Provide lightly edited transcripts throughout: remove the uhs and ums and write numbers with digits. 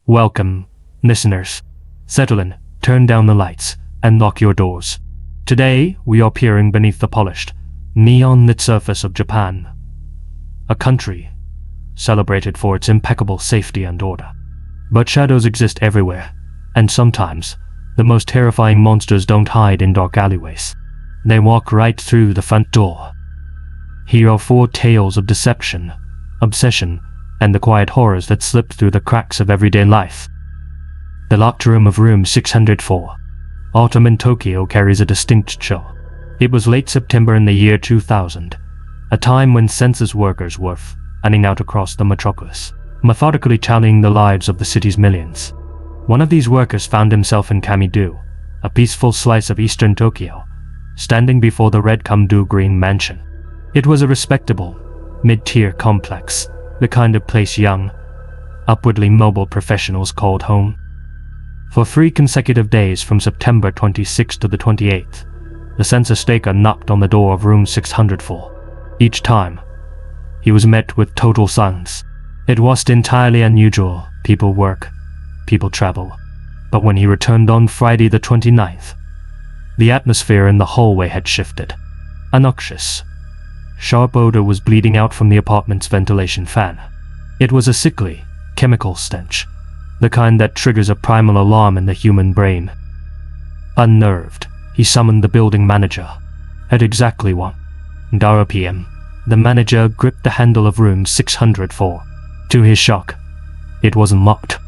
Welcome, listeners. Settle in, turn down the lights, and lock your doors. Today, we are peering beneath the polished, neon-lit surface of Japan, a country celebrated for its impeccable safety and order. But shadows exist everywhere, and sometimes, the most terrifying monsters don't hide in dark alleyways. They walk right through the front door. Here are 4 tales of deception, obsession, and the quiet horrors that slip through the cracks of everyday life. The locked room of room 604. Autumn in Tokyo carries a distinct chill. It was late September in the year 2000, a time when census workers were fanning out across the metropolis, methodically tallying the lives of the city's millions. One of these workers found himself in Kamido, a peaceful slice of eastern Tokyo, standing before the red green mansion. It was a respectable, mid-tier complex, the kind of place young, upwardly mobile professionals called home. For 3 consecutive days from September 26th to the 28th, the census taker knocked on the door of room 604. Each time, he was met with total silence. It wasn't entirely unusual. People work, people travel. But when he returned on Friday the 29th, the atmosphere in the hallway had shifted. A noxious, sharp odor was bleeding out from the apartment's ventilation fan. It was a sickly, chemical stench, the kind that triggers a primal alarm in the human brain. Unnerved, he summoned the building manager. At exactly 1:00 p.m., the manager gripped the handle of room 604. To his shock, it wasn't locked.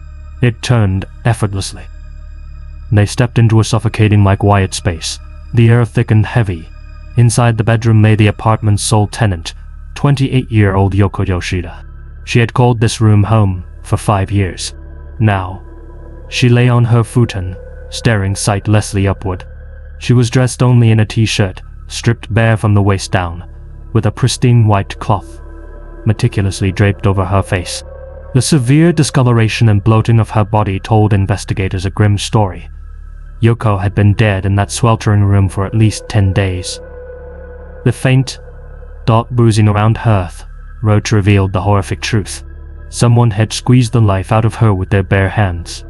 It turned effortlessly. They stepped into a suffocating quiet space, the air thick and heavy. Inside the bedroom lay the apartment's sole tenant, 28-year-old Yoko Yoshida. She had called this room home for 5 years. Now, she lay on her futon, staring sightlessly upward. She was dressed only in a t-shirt, stripped bare from the waist down, with a pristine white cloth meticulously draped over her face. The severe discoloration and bloating of her body told investigators a grim story. Yoko had been dead in that sweltering room for at least 10 days. The faint, dark bruising around her throat revealed the horrific truth. Someone had squeezed the life out of her with their bare hands.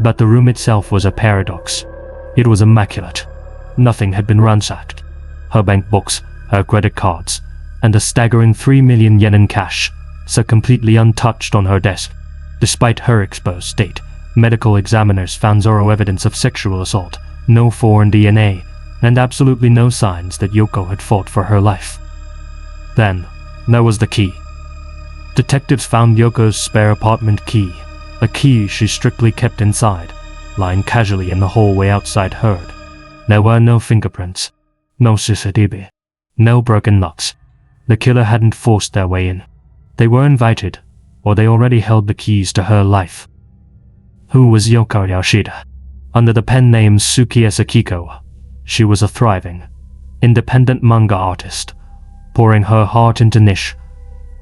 But the room itself was a paradox. It was immaculate. Nothing had been ransacked. Her bank books, her credit cards, and a staggering 3 million yen in cash sat completely untouched on her desk. Despite her exposed state, medical examiners found zero evidence of sexual assault, no foreign DNA, and absolutely no signs that Yoko had fought for her life. Then, there was the key. Detectives found Yoko's spare apartment key, a key she strictly kept inside, lying casually in the hallway outside hers. There were no fingerprints, no CCTV, no broken locks. The killer hadn't forced their way in. They were invited, or they already held the keys to her life. Who was Yoko Yoshida? Under the pen name Suki Esakiko, she was a thriving, independent manga artist, pouring her heart into niche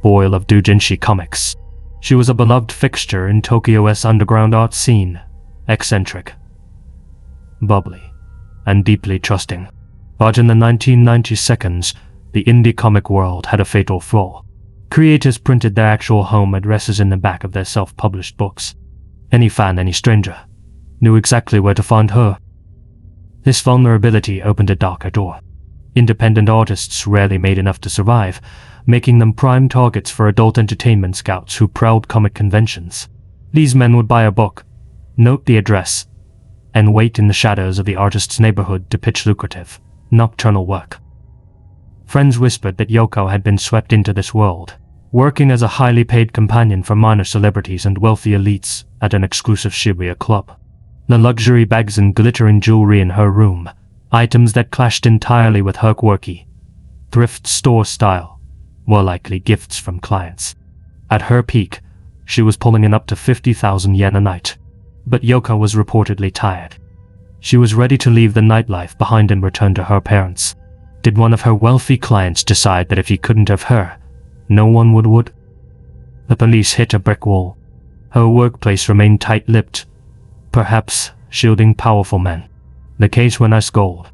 boil of doujinshi comics. She was a beloved fixture in Tokyo's underground art scene, eccentric, bubbly, and deeply trusting. But in the 1990s, the indie comic world had a fatal flaw. Creators printed their actual home addresses in the back of their self-published books. Any fan, any stranger, knew exactly where to find her. This vulnerability opened a darker door. Independent artists rarely made enough to survive, making them prime targets for adult entertainment scouts who prowled comic conventions. These men would buy a book, note the address, and wait in the shadows of the artist's neighborhood to pitch lucrative, nocturnal work. Friends whispered that Yoko had been swept into this world, working as a highly paid companion for minor celebrities and wealthy elites at an exclusive Shibuya club. The luxury bags and glittering jewelry in her room, items that clashed entirely with her quirky, thrift store style, were likely gifts from clients. At her peak, she was pulling in up to 50,000 yen a night. But Yoko was reportedly tired. She was ready to leave the nightlife behind and return to her parents. Did one of her wealthy clients decide that if he couldn't have her, no one would? The police hit a brick wall. Her workplace remained tight-lipped, perhaps shielding powerful men. The case went ice cold.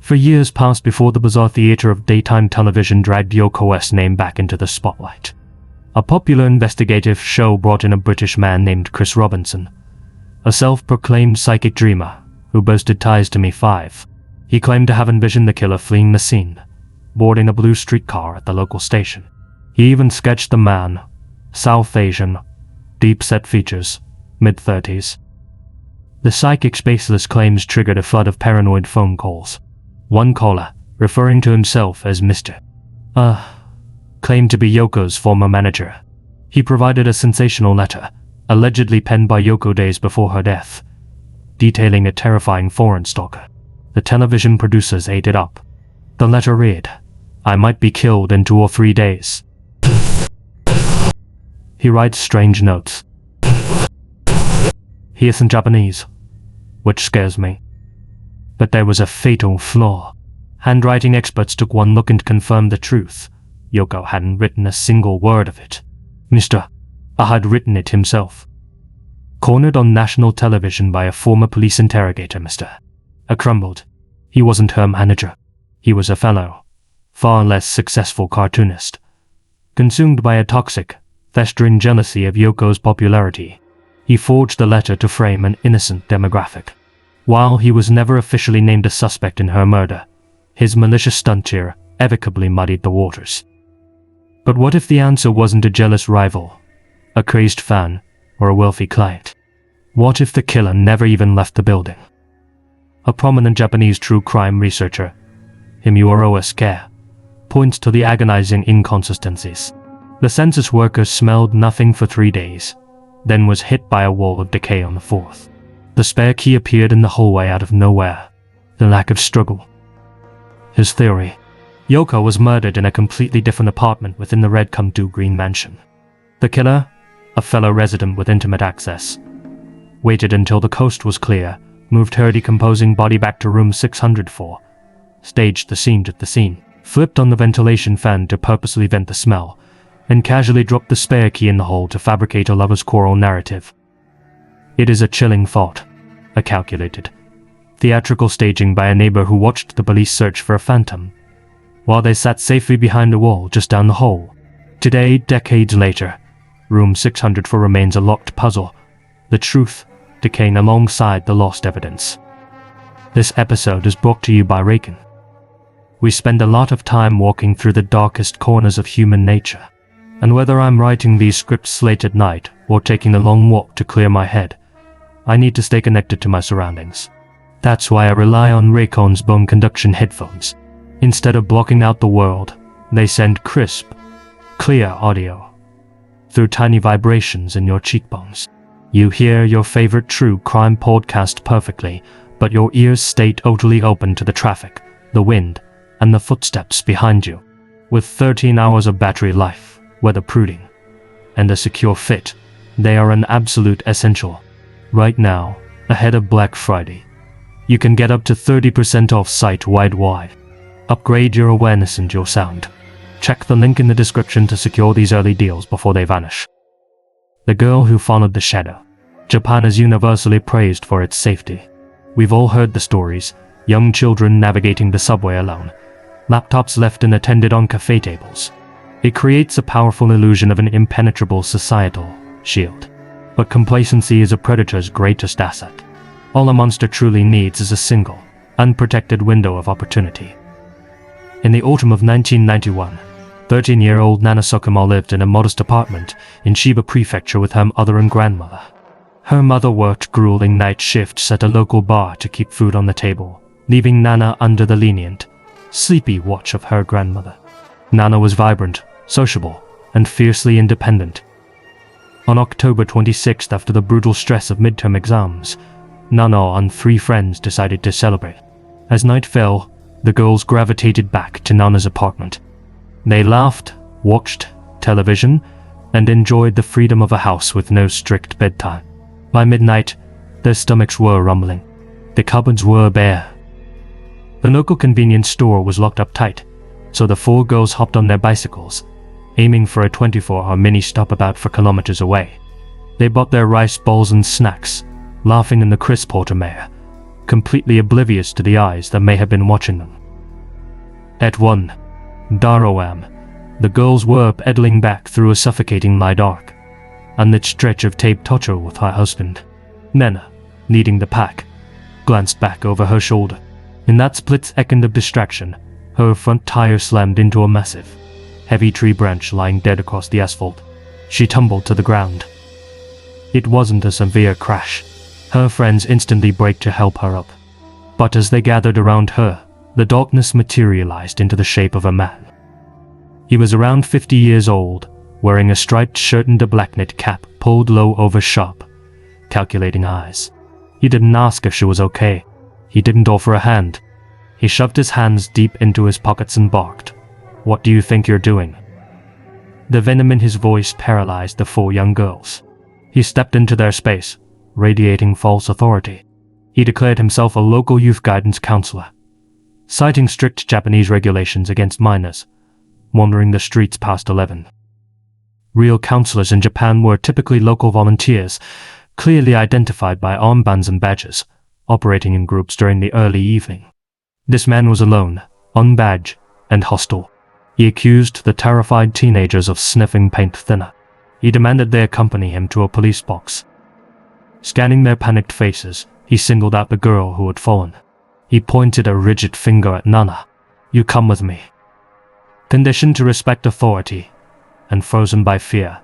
For years passed before the bizarre theater of daytime television dragged Yoko's name back into the spotlight. A popular investigative show brought in a British man named Chris Robinson, a self-proclaimed psychic dreamer who boasted ties to Me5. He claimed to have envisioned the killer fleeing the scene, boarding a blue streetcar at the local station. He even sketched the man, South Asian, deep-set features, mid-30s. The psychic's baseless claims triggered a flood of paranoid phone calls. One caller, referring to himself as Mr. claimed to be Yoko's former manager. He provided a sensational letter, allegedly penned by Yoko days before her death, detailing a terrifying foreign stalker. The television producers ate it up. The letter read, "I might be killed in 2 or 3 days." He writes strange notes. He isn't Japanese, which scares me. But there was a fatal flaw. Handwriting experts took one look and confirmed the truth. Yoko hadn't written a single word of it. Mr. had written it himself. Cornered on national television by a former police interrogator, Mr. crumbled. He wasn't her manager. He was a fellow, far less successful cartoonist, consumed by a toxic, festering jealousy of Yoko's popularity. He forged the letter to frame an innocent demographic. While he was never officially named a suspect in her murder, his malicious stunt here irrevocably muddied the waters. But what if the answer wasn't a jealous rival, a crazed fan, or a wealthy client? What if the killer never even left the building? A prominent Japanese true crime researcher, Himuro Asuke, points to the agonizing inconsistencies. The census workers smelled nothing for 3 days, then was hit by a wall of decay on the 4th. The spare key appeared in the hallway out of nowhere. The lack of struggle. His theory: Yoko was murdered in a completely different apartment within the red-come-to-green mansion. The killer, a fellow resident with intimate access, waited until the coast was clear, moved her decomposing body back to room 604, staged the scene, flipped on the ventilation fan to purposely vent the smell, and casually dropped the spare key in the hole to fabricate a lover's quarrel narrative. It is a chilling thought, a calculated, theatrical staging by a neighbor who watched the police search for a phantom, while they sat safely behind a wall just down the hall. Today, decades later, room 604 remains a locked puzzle, the truth decaying alongside the lost evidence. This episode is brought to you by Raken. We spend a lot of time walking through the darkest corners of human nature, and whether I'm writing these scripts late at night or taking a long walk to clear my head, I need to stay connected to my surroundings. That's why I rely on Raycon's bone conduction headphones. Instead of blocking out the world, they send crisp, clear audio through tiny vibrations in your cheekbones. You hear your favorite true crime podcast perfectly, but your ears stay totally open to the traffic, the wind, and the footsteps behind you. With 13 hours of battery life, weatherproofing, and a secure fit, they are an absolute essential. Right now, ahead of Black Friday, you can get up to 30% off site-wide. Upgrade your awareness and your sound. Check the link in the description to secure these early deals before they vanish. The girl who followed the shadow. Japan is universally praised for its safety. We've all heard the stories: young children navigating the subway alone, laptops left unattended on cafe tables. It creates a powerful illusion of an impenetrable societal shield. But complacency is a predator's greatest asset. All a monster truly needs is a single, unprotected window of opportunity. In the autumn of 1991, 13-year-old Nana Sokuma lived in a modest apartment in Shiba Prefecture with her mother and grandmother. Her mother worked grueling night shifts at a local bar to keep food on the table, leaving Nana under the lenient, sleepy watch of her grandmother. Nana was vibrant, sociable, and fiercely independent. On October 26th, after the brutal stress of midterm exams, Nana and 3 friends decided to celebrate. As night fell, the girls gravitated back to Nana's apartment. They laughed, watched television, and enjoyed the freedom of a house with no strict bedtime. By midnight, their stomachs were rumbling. The cupboards were bare. The local convenience store was locked up tight, so the 4 girls hopped on their bicycles, aiming for a 24-hour mini-stop about 4 kilometers away. They bought their rice balls and snacks, laughing in the crisp autumn air, completely oblivious to the eyes that may have been watching them. At 1, Darawam, The girls were pedaling back through a suffocating light dark, and that stretch of tape torture with her husband. Nana, leading the pack, glanced back over her shoulder. In that split second of distraction, her front tire slammed into a massive, heavy tree branch lying dead across the asphalt. She tumbled to the ground. It wasn't a severe crash. Her friends instantly braked to help her up. But as they gathered around her, the darkness materialized into the shape of a man. He was around 50 years old, wearing a striped shirt and a black knit cap pulled low over sharp, calculating eyes. He didn't ask if she was okay. He didn't offer a hand. He shoved his hands deep into his pockets and barked, "What do you think you're doing?" The venom in his voice paralyzed the four young girls. He stepped into their space, radiating false authority. He declared himself a local youth guidance counselor, citing strict Japanese regulations against minors wandering the streets past 11. Real counselors in Japan were typically local volunteers, clearly identified by armbands and badges, operating in groups during the early evening. This man was alone, unbadged, and hostile. He accused the terrified teenagers of sniffing paint thinner. He demanded they accompany him to a police box. Scanning their panicked faces, he singled out the girl who had fallen. He pointed a rigid finger at Nana. "You come with me." Conditioned to respect authority, and frozen by fear,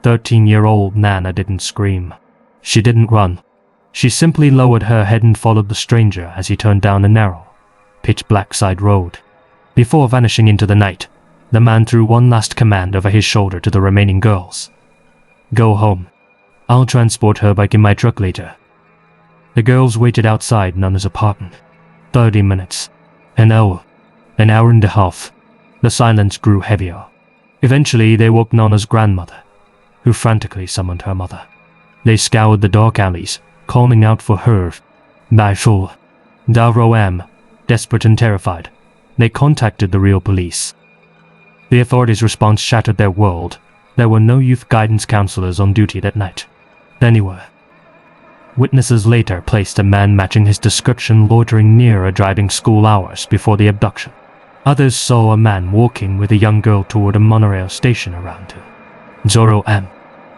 13-year-old Nana didn't scream. She didn't run. She simply lowered her head and followed the stranger as he turned down a narrow, pitch-black side road. Before vanishing into the night, the man threw one last command over his shoulder to the remaining girls. "Go home. I'll transport her back in my truck later." The girls waited outside Nana's apartment. 30 minutes. An hour and a half. The silence grew heavier. Eventually, they woke Nana's grandmother, who frantically summoned her mother. They scoured the dark alleys, calling out for her. Baishul. Daroam, desperate and terrified, they contacted the real police. The authorities' response shattered their world. There were no youth guidance counselors on duty that night. Anywhere. Witnesses later placed a man matching his description loitering near a driving school hours before the abduction. Others saw a man walking with a young girl toward a monorail station around her. Zoro M.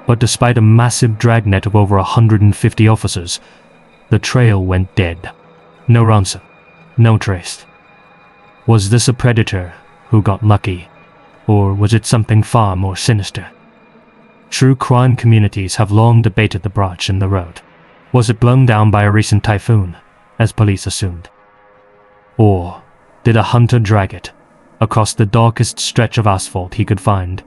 But despite a massive dragnet of over 150 officers, the trail went dead. No ransom. No trace. Was this a predator who got lucky, or was it something far more sinister? True crime communities have long debated the breach in the road. Was it blown down by a recent typhoon, as police assumed? Or did a hunter drag it across the darkest stretch of asphalt he could find,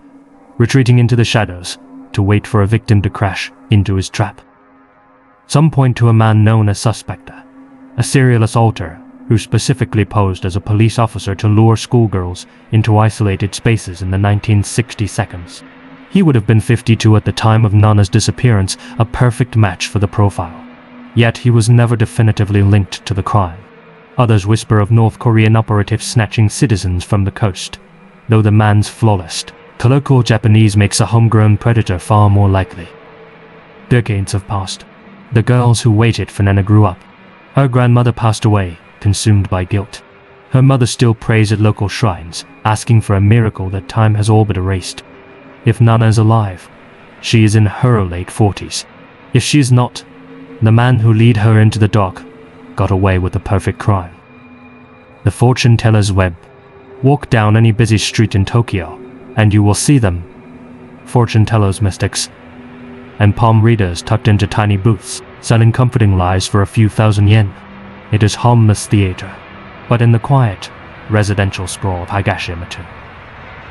retreating into the shadows to wait for a victim to crash into his trap? Some point to a man known as Suspector, a serial assaulter who specifically posed as a police officer to lure schoolgirls into isolated spaces in the 1960 seconds. He would have been 52 at the time of Nana's disappearance, a perfect match for the profile. Yet he was never definitively linked to the crime. Others whisper of North Korean operatives snatching citizens from the coast, though the man's flawless, colloquial Japanese makes a homegrown predator far more likely. Decades have passed. The girls who waited for Nana grew up. Her grandmother passed away, consumed by guilt. Her mother still prays at local shrines, asking for a miracle that time has all but erased. If Nana is alive, she is in her late 40s. If she is not, the man who led her into the dark got away with the perfect crime. The fortune teller's web. Walk down any busy street in Tokyo, and you will see them. Fortune tellers, mystics, and palm readers tucked into tiny booths, selling comforting lies for a few thousand yen. It is harmless theater, but in the quiet, residential sprawl of Higashiyama-to.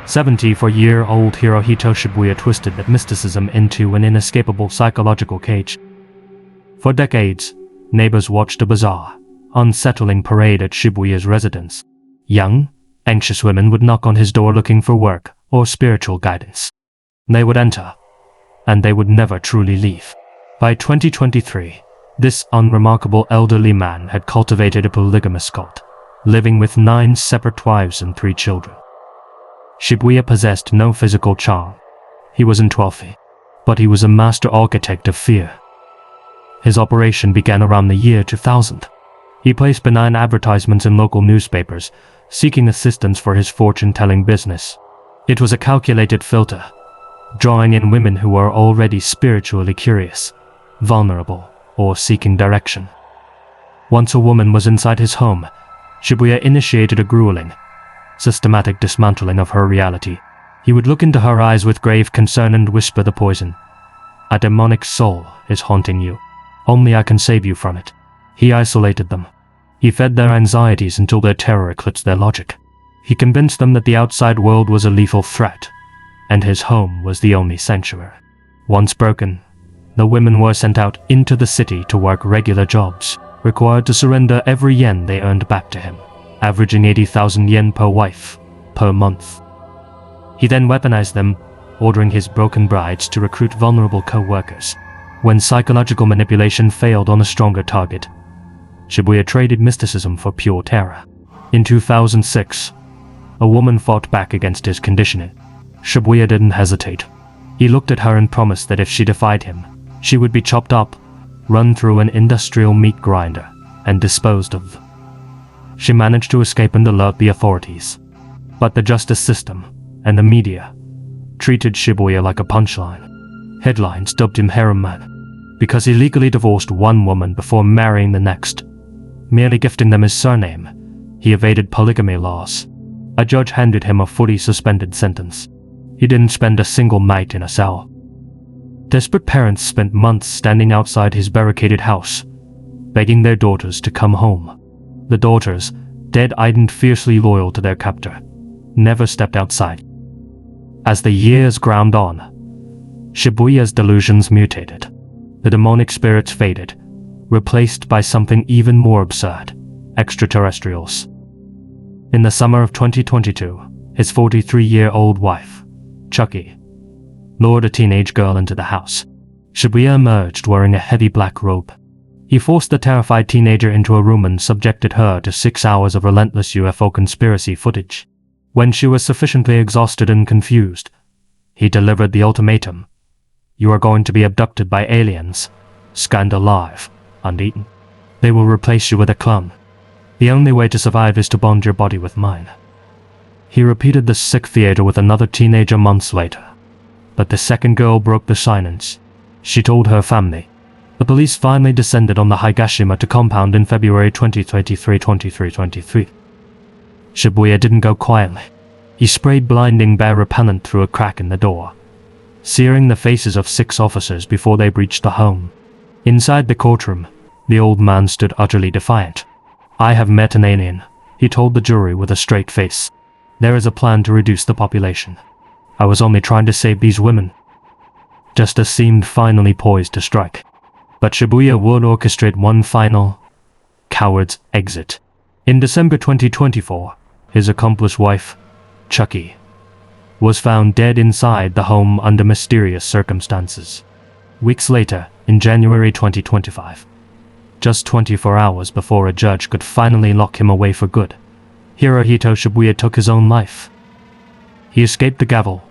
74-year-old Hirohito Shibuya twisted that mysticism into an inescapable psychological cage. For decades, neighbors watched a bizarre, unsettling parade at Shibuya's residence. Young, anxious women would knock on his door looking for work or spiritual guidance. They would enter, and they would never truly leave. By 2023, this unremarkable elderly man had cultivated a polygamous cult, living with 9 separate wives and 3 children. Shibuya possessed no physical charm. He was entropy, but he was a master architect of fear. His operation began around the year 2000. He placed benign advertisements in local newspapers, seeking assistance for his fortune-telling business. It was a calculated filter, drawing in women who were already spiritually curious, vulnerable, or seeking direction. Once a woman was inside his home, Shibuya initiated a grueling, systematic dismantling of her reality. He would look into her eyes with grave concern and whisper the poison. "A demonic soul is haunting you. Only I can save you from it." He isolated them. He fed their anxieties until their terror eclipsed their logic. He convinced them that the outside world was a lethal threat, and his home was the only sanctuary. Once broken, the women were sent out into the city to work regular jobs, required to surrender every yen they earned back to him, averaging 80,000 yen per wife, per month. He then weaponized them, ordering his broken brides to recruit vulnerable co-workers. When psychological manipulation failed on a stronger target, Shibuya traded mysticism for pure terror. In 2006, a woman fought back against his conditioning. Shibuya didn't hesitate. He looked at her and promised that if she defied him, she would be chopped up, run through an industrial meat grinder, and disposed of. She managed to escape and alert the authorities. But the justice system and the media treated Shibuya like a punchline. Headlines dubbed him Harem Man because he legally divorced one woman before marrying the next. Merely gifting them his surname, he evaded polygamy laws. A judge handed him a fully suspended sentence. He didn't spend a single night in a cell. Desperate parents spent months standing outside his barricaded house, begging their daughters to come home. The daughters, dead-eyed and fiercely loyal to their captor, never stepped outside. As the years ground on, Shibuya's delusions mutated. The demonic spirits faded, replaced by something even more absurd: extraterrestrials. In the summer of 2022, his 43-year-old wife, Chucky, lured a teenage girl into the house. Shibuya emerged wearing a heavy black robe. He forced the terrified teenager into a room and subjected her to 6 hours of relentless UFO conspiracy footage. When she was sufficiently exhausted and confused, he delivered the ultimatum: "You are going to be abducted by aliens, skinned alive, and eaten. They will replace you with a clone. The only way to survive is to bond your body with mine." He repeated the sick theater with another teenager months later. But the second girl broke the silence. She told her family. The police finally descended on the Higashimata compound in February 2023. Shibuya didn't go quietly. He sprayed blinding bear repellent through a crack in the door, searing the faces of 6 officers before they breached the home. Inside the courtroom, the old man stood utterly defiant. "I have met an alien," he told the jury with a straight face. "There is a plan to reduce the population. I was only trying to save these women." Justice seemed finally poised to strike. But Shibuya would orchestrate one final, coward's exit. In December 2024, his accomplice wife, Chucky, was found dead inside the home under mysterious circumstances. Weeks later, in January 2025, just 24 hours before a judge could finally lock him away for good, Hirohito Shibuya took his own life. He escaped the gavel,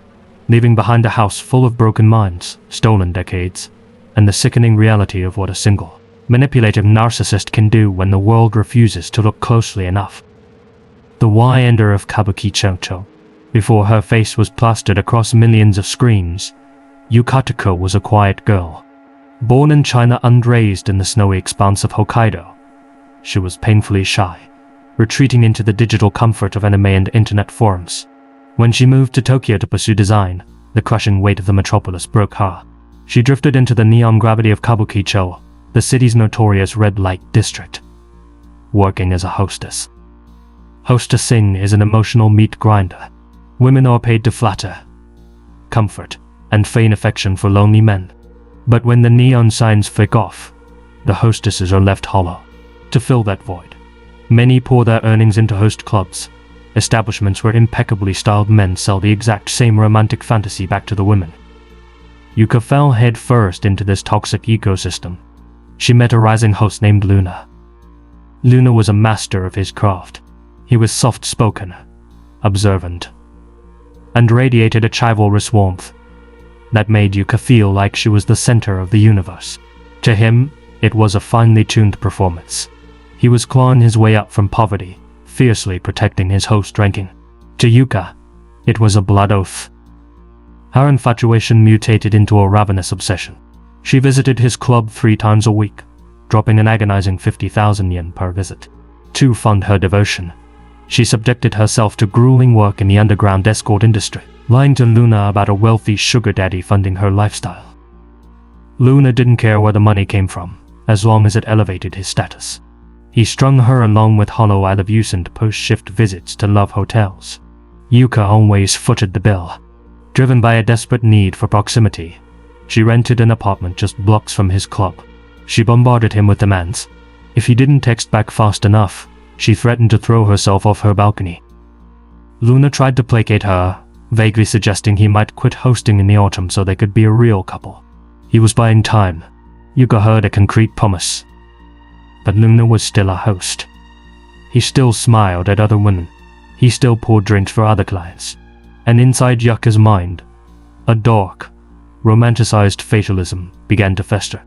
leaving behind a house full of broken minds, stolen decades, and the sickening reality of what a single, manipulative narcissist can do when the world refuses to look closely enough. The Y-ender of Kabuki Chocho. Before her face was plastered across millions of screens, Yukatoko was a quiet girl. Born in China and raised in the snowy expanse of Hokkaido, she was painfully shy, retreating into the digital comfort of anime and internet forums. When she moved to Tokyo to pursue design, the crushing weight of the metropolis broke her. She drifted into the neon gravity of Kabukicho, the city's notorious red light district, working as a hostess. Hostessing is an emotional meat grinder. Women are paid to flatter, comfort, and feign affection for lonely men. But when the neon signs flick off, the hostesses are left hollow. To fill that void, many pour their earnings into host clubs, establishments where impeccably styled men sell the exact same romantic fantasy back to the women. Yuka fell head first into this toxic ecosystem. She met a rising host named Luna. Luna was a master of his craft. He was soft-spoken, observant, and radiated a chivalrous warmth that made Yuka feel like she was the center of the universe. To him, it was a finely tuned performance. He was clawing his way up from poverty, fiercely protecting his host ranking. To Yuka, It was a blood oath. Her infatuation mutated into a ravenous obsession. She visited his club 3 times a week, dropping an agonizing 50,000 yen per visit. To fund her devotion, she subjected herself to grueling work in the underground escort industry, lying to Luna about a wealthy sugar daddy funding her lifestyle. Luna didn't care where the money came from, as long as it elevated his status. He strung her along with hollow I love yous and post-shift visits to love hotels. Yuka always footed the bill. Driven by a desperate need for proximity, she rented an apartment just blocks from his club. She bombarded him with demands. If he didn't text back fast enough, she threatened to throw herself off her balcony. Luna tried to placate her, vaguely suggesting he might quit hosting in the autumn so they could be a real couple. He was buying time. Yuka heard a concrete promise. But Luna was still a host. He still smiled at other women. He still poured drinks for other clients. And inside Yuka's mind, a dark, romanticized fatalism began to fester.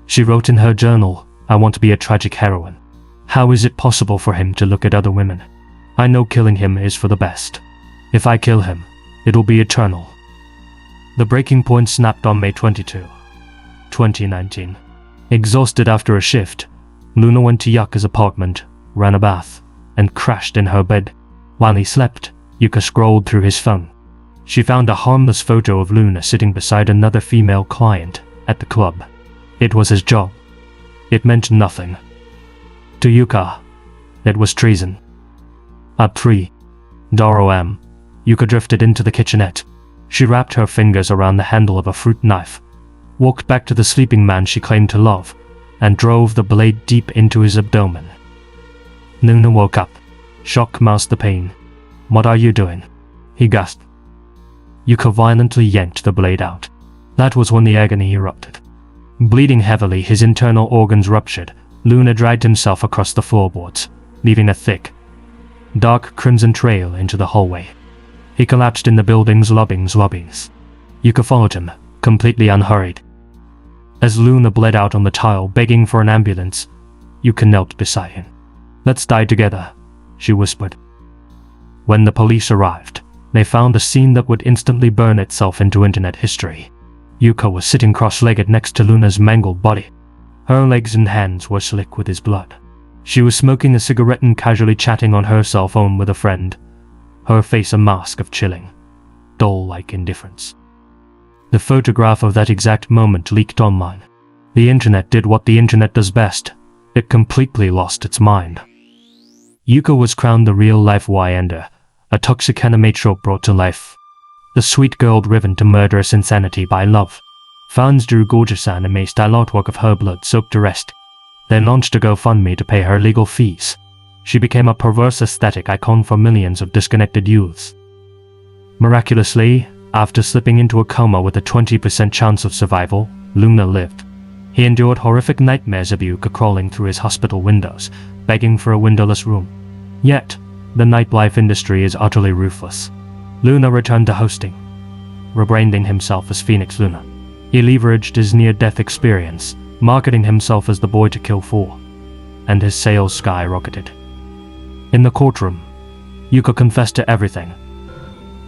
She wrote in her journal, "I want to be a tragic heroine. How is it possible for him to look at other women? I know killing him is for the best. If I kill him, it'll be eternal." The breaking point snapped on May 22, 2019. Exhausted after a shift, Luna went to Yuka's apartment, ran a bath, and crashed in her bed. While he slept, Yuka scrolled through his phone. She found a harmless photo of Luna sitting beside another female client at the club. It was his job. It meant nothing. To Yuka, it was treason. At 3:00 am, Yuka drifted into the kitchenette. She wrapped her fingers around the handle of a fruit knife, walked back to the sleeping man she claimed to love, and drove the blade deep into his abdomen. Luna woke up. Shock masked the pain. "What are you doing?" he gasped. Yuka violently yanked the blade out. That was when the agony erupted. Bleeding heavily, his internal organs ruptured. Luna dragged himself across the floorboards, leaving a thick, dark crimson trail into the hallway. He collapsed in the building's lobbies. Yuka followed him, completely unhurried. As Luna bled out on the tile, begging for an ambulance, Yuka knelt beside him. "Let's die together," she whispered. When the police arrived, they found a scene that would instantly burn itself into internet history. Yuka was sitting cross-legged next to Luna's mangled body. Her legs and hands were slick with his blood. She was smoking a cigarette and casually chatting on her cell phone with a friend, her face a mask of chilling, dull-like indifference. The photograph of that exact moment leaked online. The internet did what the internet does best. It completely lost its mind. Yuka was crowned the real-life Y-ender, a toxic anime trope brought to life. The sweet girl driven to murderous insanity by love. Fans drew gorgeous anime-style artwork of her blood-soaked arrest. They launched a GoFundMe to pay her legal fees. She became a perverse aesthetic icon for millions of disconnected youths. Miraculously, after slipping into a coma with a 20% chance of survival, Luna lived. He endured horrific nightmares of Yuka crawling through his hospital windows, begging for a windowless room. Yet, the nightlife industry is utterly ruthless. Luna returned to hosting, rebranding himself as Phoenix Luna. He leveraged his near-death experience, marketing himself as the boy to kill for, and his sales skyrocketed. In the courtroom, Yuka confessed to everything,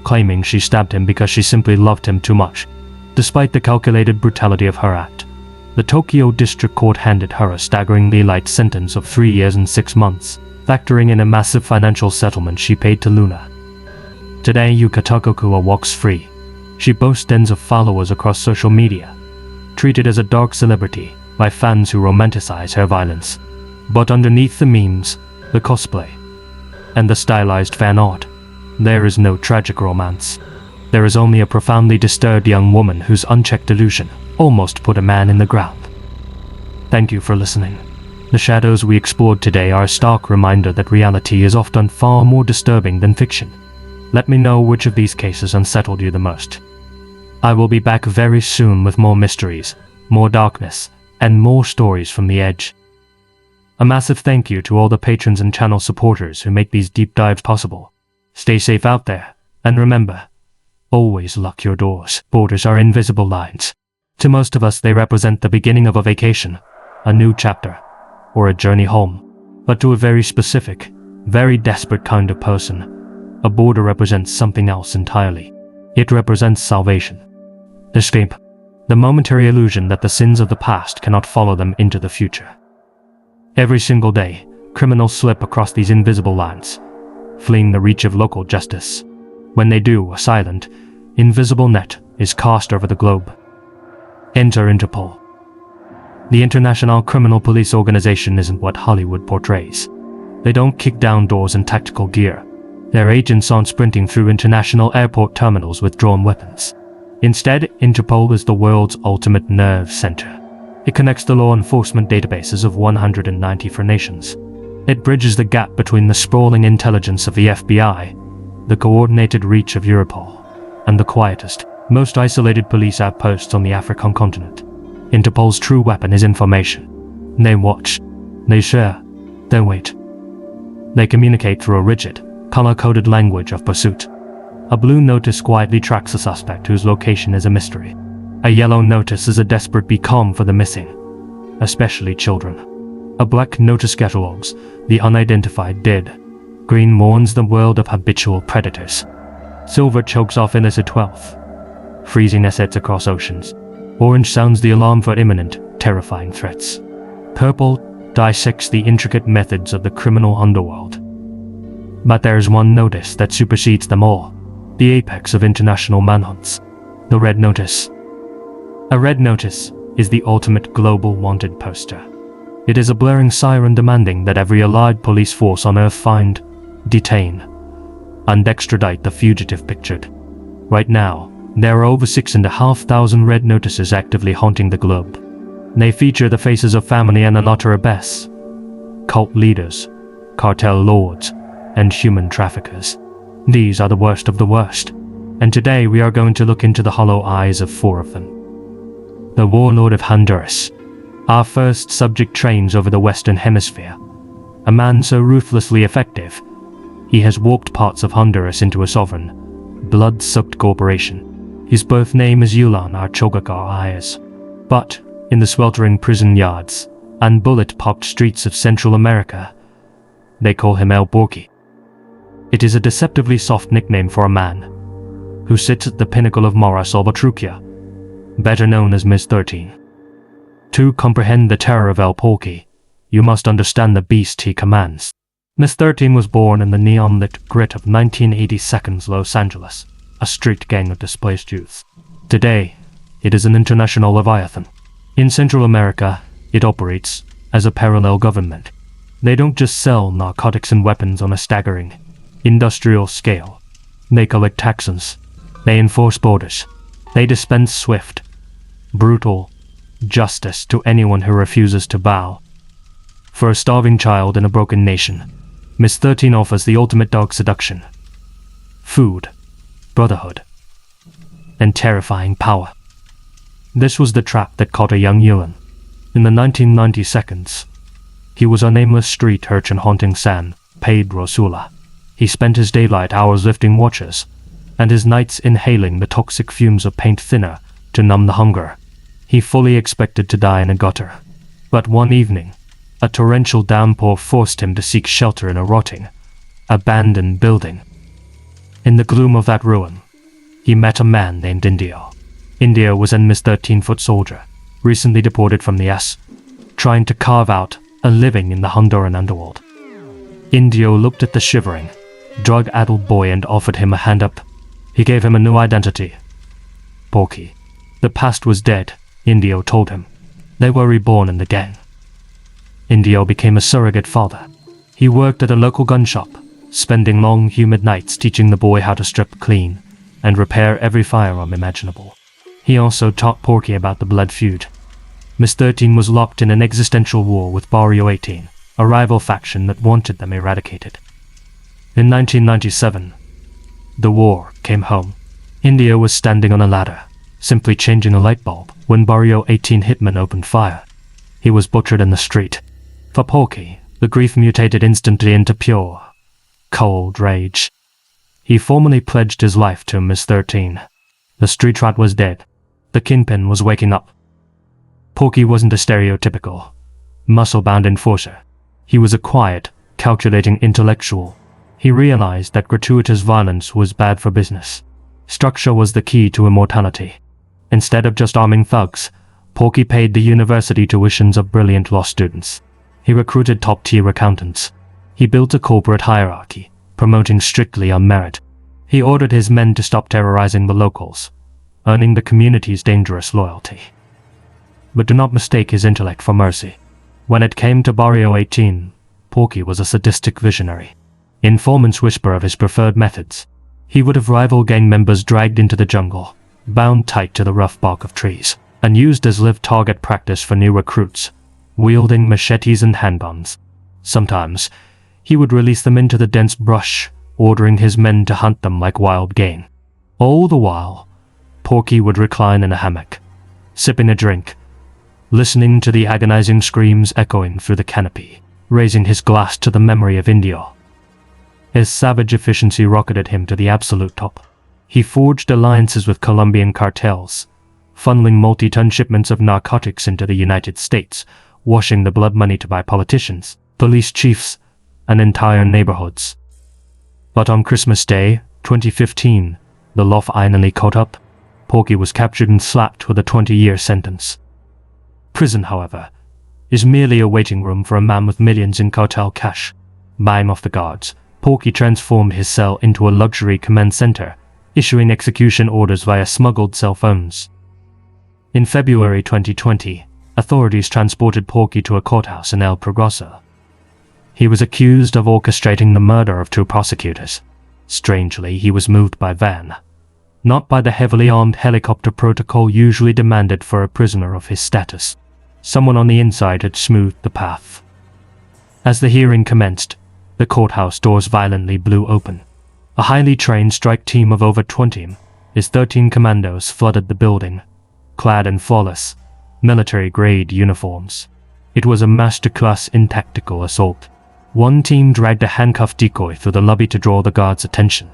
claiming she stabbed him because she simply loved him too much. Despite the calculated brutality of her act, the Tokyo District Court handed her a staggeringly light sentence of 3 years and 6 months, factoring in a massive financial settlement she paid to Luna. Today, Yuka Takokua walks free. She boasts tens of followers across social media, treated as a dark celebrity by fans who romanticize her violence. But underneath the memes, the cosplay, and the stylized fan art, there is no tragic romance. There is only a profoundly disturbed young woman whose unchecked delusion almost put a man in the ground. Thank you for listening. The shadows we explored today are a stark reminder that reality is often far more disturbing than fiction. Let me know which of these cases unsettled you the most. I will be back very soon with more mysteries, more darkness, and more stories from the edge. A massive thank you to all the patrons and channel supporters who make these deep dives possible. Stay safe out there, and remember, always lock your doors. Borders are invisible lines. To most of us, they represent the beginning of a vacation, a new chapter, or a journey home. But to a very specific, very desperate kind of person, a border represents something else entirely. It represents salvation. Escape. The momentary illusion that the sins of the past cannot follow them into the future. Every single day, criminals slip across these invisible lines, fleeing the reach of local justice. When they do, a silent, invisible net is cast over the globe. Enter Interpol. The International Criminal Police Organization isn't what Hollywood portrays. They don't kick down doors in tactical gear. Their agents aren't sprinting through international airport terminals with drawn weapons. Instead, Interpol is the world's ultimate nerve center. It connects the law enforcement databases of 194 nations. It bridges the gap between the sprawling intelligence of the FBI, the coordinated reach of Europol, and the quietest, most isolated police outposts on the African continent. Interpol's true weapon is information. They watch, they share, they wait. They communicate through a rigid, color-coded language of pursuit. A blue notice quietly tracks a suspect whose location is a mystery. A yellow notice is a desperate beacon for the missing, especially children. A black notice catalogs the unidentified dead. Green mourns the world of habitual predators. Silver chokes off illicit wealth. Freezing assets across oceans. Orange sounds the alarm for imminent, terrifying threats. Purple dissects the intricate methods of the criminal underworld. But there's one notice that supersedes them all. The apex of international manhunts. The red notice. A red notice is the ultimate global wanted poster. It is a blaring siren demanding that every allied police force on Earth find, detain, and extradite the fugitive pictured. Right now, there are over 6,500 red notices actively haunting the globe. They feature the faces of family and utter abyss, cult leaders, cartel lords, and human traffickers. These are the worst of the worst, and today we are going to look into the hollow eyes of 4 of them. The warlord of Honduras. Our first subject trains over the Western Hemisphere. A man so ruthlessly effective, he has walked parts of Honduras into a sovereign, blood-sucked corporation. His birth name is Yulan Archogagar Ayers. But, in the sweltering prison yards and bullet-pocked streets of Central America, they call him El Porky. It is a deceptively soft nickname for a man who sits at the pinnacle of Mara Salvatrucha, better known as Ms. 13. To comprehend the terror of El Porky, you must understand the beast he commands. Ms. 13 was born in the neon-lit grit of 1982's Los Angeles, a street gang of displaced youth. Today, it is an international leviathan. In Central America, it operates as a parallel government. They don't just sell narcotics and weapons on a staggering, industrial scale. They collect taxes. They enforce borders. They dispense swift, brutal justice to anyone who refuses to bow. For a starving child in a broken nation, Ms. 13 offers the ultimate dog seduction. Food, brotherhood, and terrifying power. This was the trap that caught a young Yulan. In the 1990s, he was a nameless street urchin haunting San Pedro Sula. He spent his daylight hours lifting watches, and his nights inhaling the toxic fumes of paint thinner to numb the hunger. He fully expected to die in a gutter. But one evening, a torrential downpour forced him to seek shelter in a rotting, abandoned building. In the gloom of that ruin, he met a man named Indio. Indio was an Ms. 13-foot soldier, recently deported from the S, trying to carve out a living in the Honduran underworld. Indio looked at the shivering, drug-addled boy and offered him a hand up. He gave him a new identity. Porky. The past was dead, Indio told him. They were reborn in the gang. Indio became a surrogate father. He worked at a local gun shop, spending long, humid nights teaching the boy how to strip clean and repair every firearm imaginable. He also taught Porky about the blood feud. Ms. 13 was locked in an existential war with Barrio 18, a rival faction that wanted them eradicated. In 1997, the war came home. India was standing on a ladder, simply changing a light bulb, when Barrio 18 hitmen opened fire. He was butchered in the street. For Porky, the grief mutated instantly into pure, cold rage. He formally pledged his life to Ms. 13. The street rat was dead. The kingpin was waking up. Porky wasn't a stereotypical, muscle-bound enforcer. He was a quiet, calculating intellectual. He realized that gratuitous violence was bad for business. Structure was the key to immortality. Instead of just arming thugs, Porky paid the university tuitions of brilliant law students. He recruited top-tier accountants. He built a corporate hierarchy, promoting strictly on merit. He ordered his men to stop terrorizing the locals, earning the community's dangerous loyalty. But do not mistake his intellect for mercy. When it came to Barrio 18, Porky was a sadistic visionary. Informants whisper of his preferred methods. He would have rival gang members dragged into the jungle, bound tight to the rough bark of trees, and used as live target practice for new recruits, wielding machetes and handguns. Sometimes, he would release them into the dense brush, ordering his men to hunt them like wild game. All the while, Porky would recline in a hammock, sipping a drink, listening to the agonizing screams echoing through the canopy, raising his glass to the memory of India. His savage efficiency rocketed him to the absolute top. He forged alliances with Colombian cartels, funneling multi-ton shipments of narcotics into the United States, washing the blood money to buy politicians, police chiefs, and entire neighborhoods. But on Christmas Day, 2015, the law finally caught up. Porky was captured and slapped with a 20-year sentence. Prison, however, is merely a waiting room for a man with millions in cartel cash. Buying off the guards, Porky transformed his cell into a luxury command center, issuing execution orders via smuggled cell phones. In February 2020, authorities transported Porky to a courthouse in El Progreso. He was accused of orchestrating the murder of 2 prosecutors. Strangely, he was moved by van, not by the heavily armed helicopter protocol usually demanded for a prisoner of his status. Someone on the inside had smoothed the path. As the hearing commenced, the courthouse doors violently blew open. A highly trained strike team of over 20, his 13 commandos flooded the building, clad in flawless, military-grade uniforms. It was a masterclass in tactical assault. One team dragged a handcuffed decoy through the lobby to draw the guards' attention.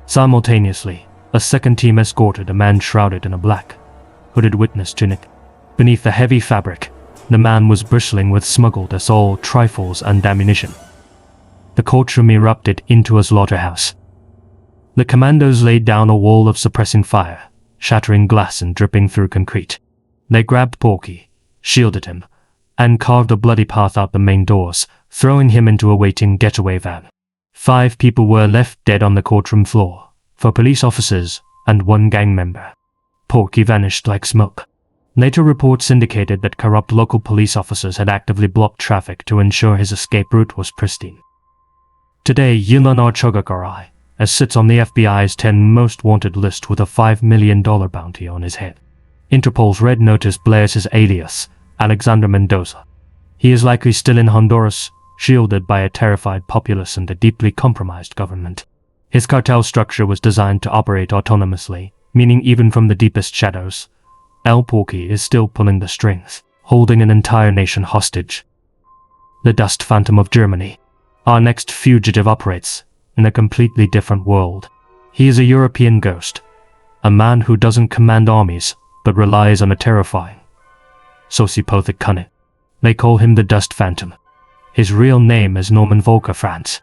Simultaneously, a second team escorted a man shrouded in a black, hooded witness tunic. Beneath the heavy fabric, the man was bristling with smuggled assault rifles and ammunition. The courtroom erupted into a slaughterhouse. The commandos laid down a wall of suppressing fire, shattering glass and dripping through concrete. They grabbed Porky, shielded him, and carved a bloody path out the main doors, throwing him into a waiting getaway van. 5 people were left dead on the courtroom floor, 4 police officers and 1 gang member. Porky vanished like smoke. Later reports indicated that corrupt local police officers had actively blocked traffic to ensure his escape route was pristine. Today, Yilan Archogakarai sits on the FBI's 10 most wanted list with a $5 million bounty on his head. Interpol's red notice blares his alias, Alexander Mendoza. He is likely still in Honduras, shielded by a terrified populace and a deeply compromised government. His cartel structure was designed to operate autonomously, meaning even from the deepest shadows, El Porky is still pulling the strings, holding an entire nation hostage. The Dust Phantom of Germany. Our next fugitive operates in a completely different world. He is a European ghost, a man who doesn't command armies, but relies on a terrifying, sociopathic cunning. They call him the Dust Phantom. His real name is Norman Volker Franz.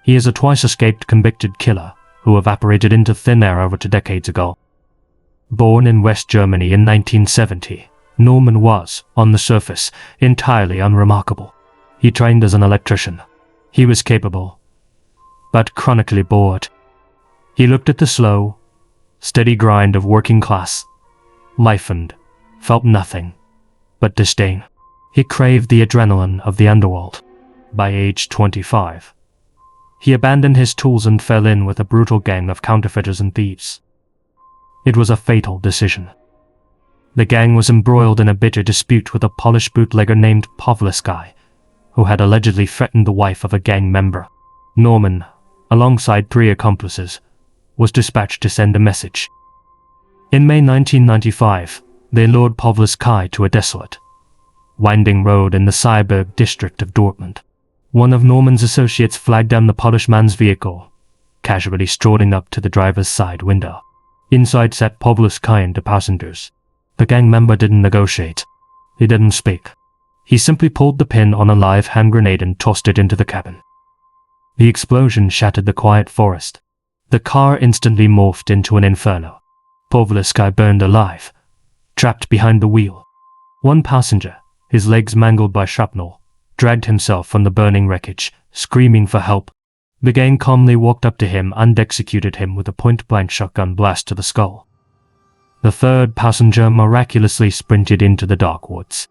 He is a twice-escaped convicted killer who evaporated into thin air over 2 decades ago. Born in West Germany in 1970, Norman was, on the surface, entirely unremarkable. He trained as an electrician. He was capable, but chronically bored. He looked at the slow, steady grind of working class life and felt nothing but disdain. He craved the adrenaline of the underworld. By age 25, he abandoned his tools and fell in with a brutal gang of counterfeiters and thieves. It was a fatal decision. The gang was embroiled in a bitter dispute with a Polish bootlegger named Pawliski, who had allegedly threatened the wife of a gang member. Norman, alongside 3 accomplices, was dispatched to send a message. In May 1995, they lured Pawliski to a desolate, winding road in the Cyberg district of Dortmund. One of Norman's associates flagged down the Polish man's vehicle, casually strolling up to the driver's side window. Inside sat Pawliski and the passengers. The gang member didn't negotiate. He didn't speak. He simply pulled the pin on a live hand grenade and tossed it into the cabin. The explosion shattered the quiet forest. The car instantly morphed into an inferno. Povlesky burned alive, trapped behind the wheel. One passenger, his legs mangled by shrapnel, dragged himself from the burning wreckage, screaming for help. The gang calmly walked up to him and executed him with a point-blank shotgun blast to the skull. The third passenger miraculously sprinted into the dark woods.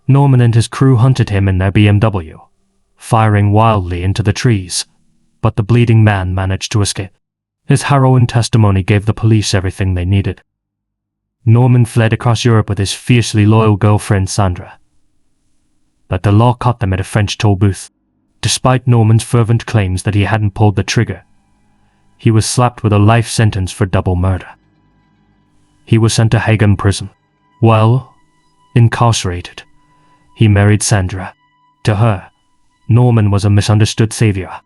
Norman and his crew hunted him in their BMW, firing wildly into the trees, but the bleeding man managed to escape. His harrowing testimony gave the police everything they needed. Norman fled across Europe with his fiercely loyal girlfriend Sandra. But the law caught them at a French toll booth. Despite Norman's fervent claims that he hadn't pulled the trigger, he was slapped with a life sentence for double murder. He was sent to Hagen prison. While incarcerated, he married Sandra. To her, Norman was a misunderstood savior.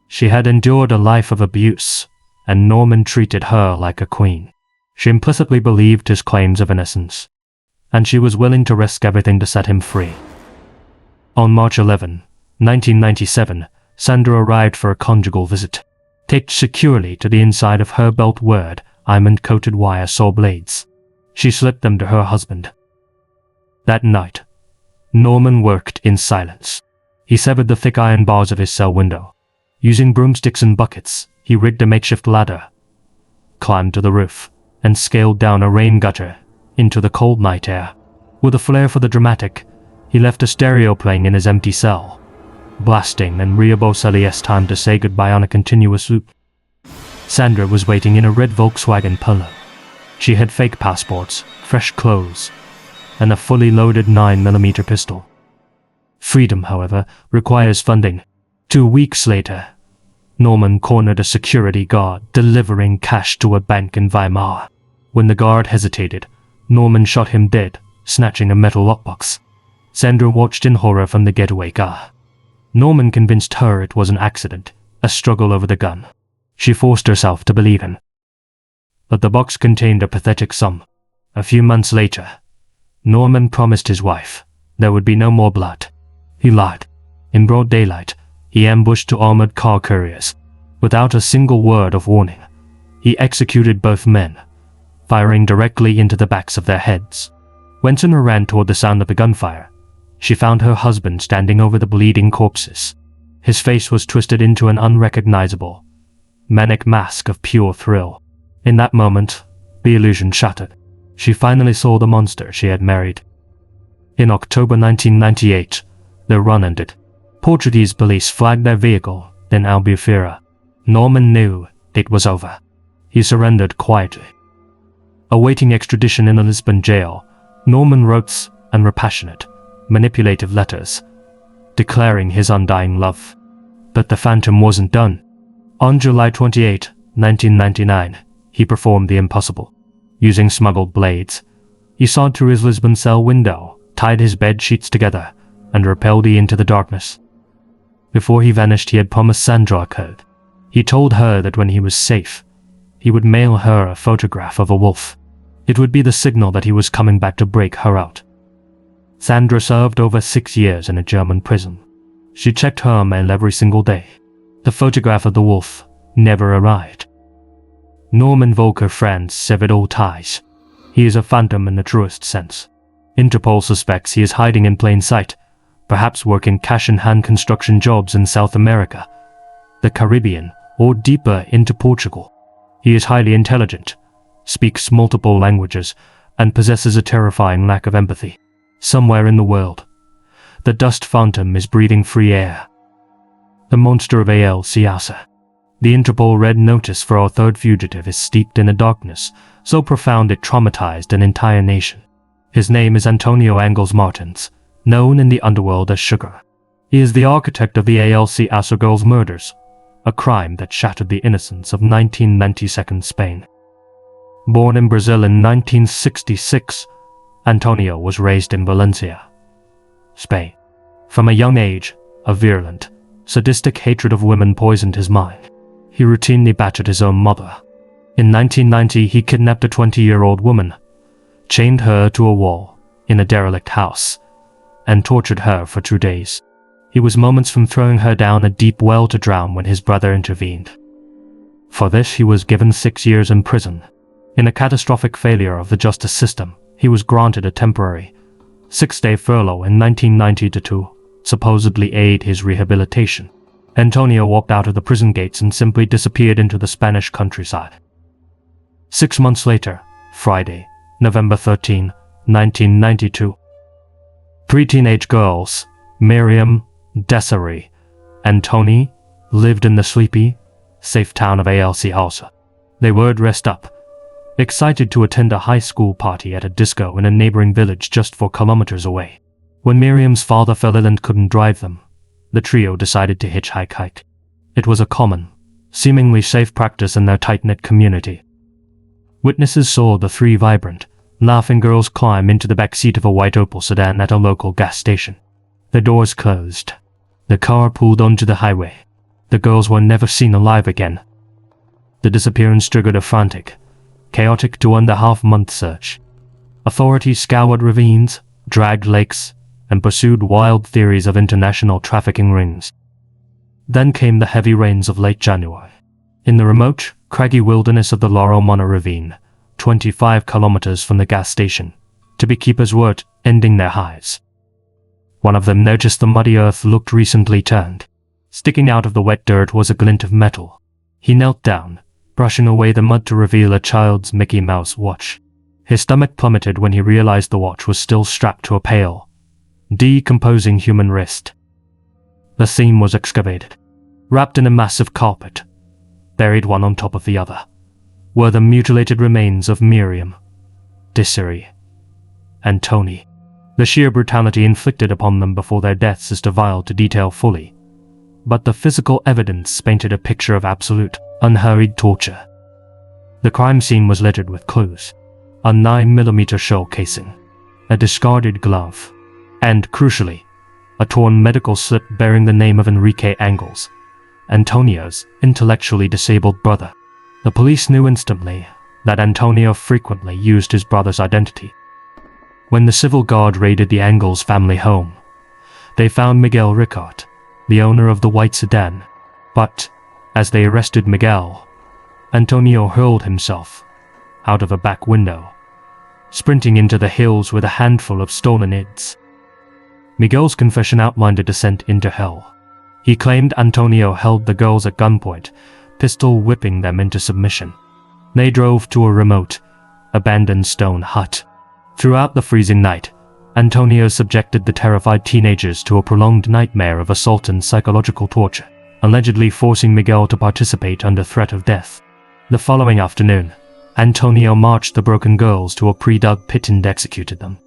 She had endured a life of abuse, and Norman treated her like a queen. She implicitly believed his claims of innocence, and she was willing to risk everything to set him free. On March 11, 1997, Sandra arrived for a conjugal visit. Taped securely to the inside of her belt were diamond-coated wire saw blades. She slipped them to her husband. That night, Norman worked in silence. He severed the thick iron bars of his cell window. Using broomsticks and buckets, he rigged a makeshift ladder, climbed to the roof, and scaled down a rain gutter into the cold night air. With a flair for the dramatic, he left a stereo playing in his empty cell, blasting and Riabo Celeste time to say goodbye on a continuous loop. Sandra was waiting in a red Volkswagen Polo. She had fake passports, fresh clothes, and a fully loaded 9mm pistol. Freedom, however, requires funding. 2 weeks later, Norman cornered a security guard delivering cash to a bank in Weimar. When the guard hesitated, Norman shot him dead, snatching a metal lockbox. Sandra watched in horror from the getaway car. Norman convinced her it was an accident, a struggle over the gun. She forced herself to believe him. But the box contained a pathetic sum. A few months later, Norman promised his wife there would be no more blood. He lied. In broad daylight, he ambushed 2 armored car couriers. Without a single word of warning, he executed both men, firing directly into the backs of their heads. When Sandra ran toward the sound of the gunfire, she found her husband standing over the bleeding corpses. His face was twisted into an unrecognizable, manic mask of pure thrill. In that moment, the illusion shattered. She finally saw the monster she had married. In October 1998, their run ended. Portuguese police flagged their vehicle in Albufeira. Norman knew it was over. He surrendered quietly. Awaiting extradition in a Lisbon jail, Norman wrote unpassionate, manipulative letters, declaring his undying love. But the phantom wasn't done. On July 28, 1999, he performed the impossible. Using smuggled blades, he sawed through his Lisbon cell window, tied his bed sheets together, and repelled into the darkness. Before he vanished, he had promised Sandra a code. He told her that when he was safe, he would mail her a photograph of a wolf. It would be the signal that he was coming back to break her out. Sandra served over 6 years in a German prison. She checked her mail every single day. The photograph of the wolf never arrived. Norman Volker France severed all ties. He is a phantom in the truest sense. Interpol suspects he is hiding in plain sight, perhaps working cash-in-hand construction jobs in South America, the Caribbean, or deeper into Portugal. He is highly intelligent, speaks multiple languages, and possesses a terrifying lack of empathy. Somewhere in the world, the dust phantom is breathing free air. The monster of Alsace. The Interpol red notice for our third fugitive is steeped in a darkness so profound it traumatized an entire nation. His name is Antonio Angles Martins, known in the underworld as Sugar. He is the architect of the Alsace girls' murders, a crime that shattered the innocence of 1992 Spain. Born in Brazil in 1966, Antonio was raised in Valencia, Spain. From a young age, a virulent, sadistic hatred of women poisoned his mind. He routinely battered his own mother. In 1990, he kidnapped a 20-year-old woman, chained her to a wall in a derelict house, and tortured her for 2 days. He was moments from throwing her down a deep well to drown when his brother intervened. For this, he was given 6 years in prison. In a catastrophic failure of the justice system, he was granted a temporary 6-day furlough in 1990 to supposedly aid his rehabilitation. Antonio walked out of the prison gates and simply disappeared into the Spanish countryside. 6 months later, Friday, November 13, 1992. 3 teenage girls, Miriam, Desiree, and Tony, lived in the sleepy, safe town of Alcalá. They were dressed up, excited to attend a high school party at a disco in a neighboring village just 4 kilometers away. When Miriam's father fell ill and couldn't drive them, the trio decided to hitchhike. It was a common, seemingly safe practice in their tight-knit community. Witnesses saw the 3 vibrant, laughing girls climb into the back seat of a white Opel sedan at a local gas station. The doors closed. The car pulled onto the highway. The girls were never seen alive again. The disappearance triggered a frantic, chaotic 2.5-month search. Authorities scoured ravines, dragged lakes, and pursued wild theories of international trafficking rings. Then came the heavy rains of late January. In the remote, craggy wilderness of the Laurel-Mona ravine, 25 kilometers from the gas station, the beekeepers were ending their hives. One of them noticed the muddy earth looked recently turned. Sticking out of the wet dirt was a glint of metal. He knelt down, brushing away the mud to reveal a child's Mickey Mouse watch. His stomach plummeted when he realized the watch was still strapped to a pale, decomposing human wrist. The seam was excavated. Wrapped in a massive carpet, buried one on top of the other, were the mutilated remains of Miriam, Desiree, and Tony. The sheer brutality inflicted upon them before their deaths is too vile to detail fully, but the physical evidence painted a picture of absolute, unhurried torture. The crime scene was littered with clues: a 9mm shell casing, a discarded glove, and, crucially, a torn medical slip bearing the name of Enrique Angles, Antonio's intellectually disabled brother. The police knew instantly that Antonio frequently used his brother's identity. When the civil guard raided the Angles family home, they found Miguel Ricard, the owner of the white sedan, but, as they arrested Miguel, Antonio hurled himself out of a back window, sprinting into the hills with a handful of stolen ids. Miguel's confession outlined a descent into hell. He claimed Antonio held the girls at gunpoint, pistol whipping them into submission. They drove to a remote, abandoned stone hut. Throughout the freezing night, Antonio subjected the terrified teenagers to a prolonged nightmare of assault and psychological torture, allegedly forcing Miguel to participate under threat of death. The following afternoon, Antonio marched the broken girls to a pre-dug pit and executed them.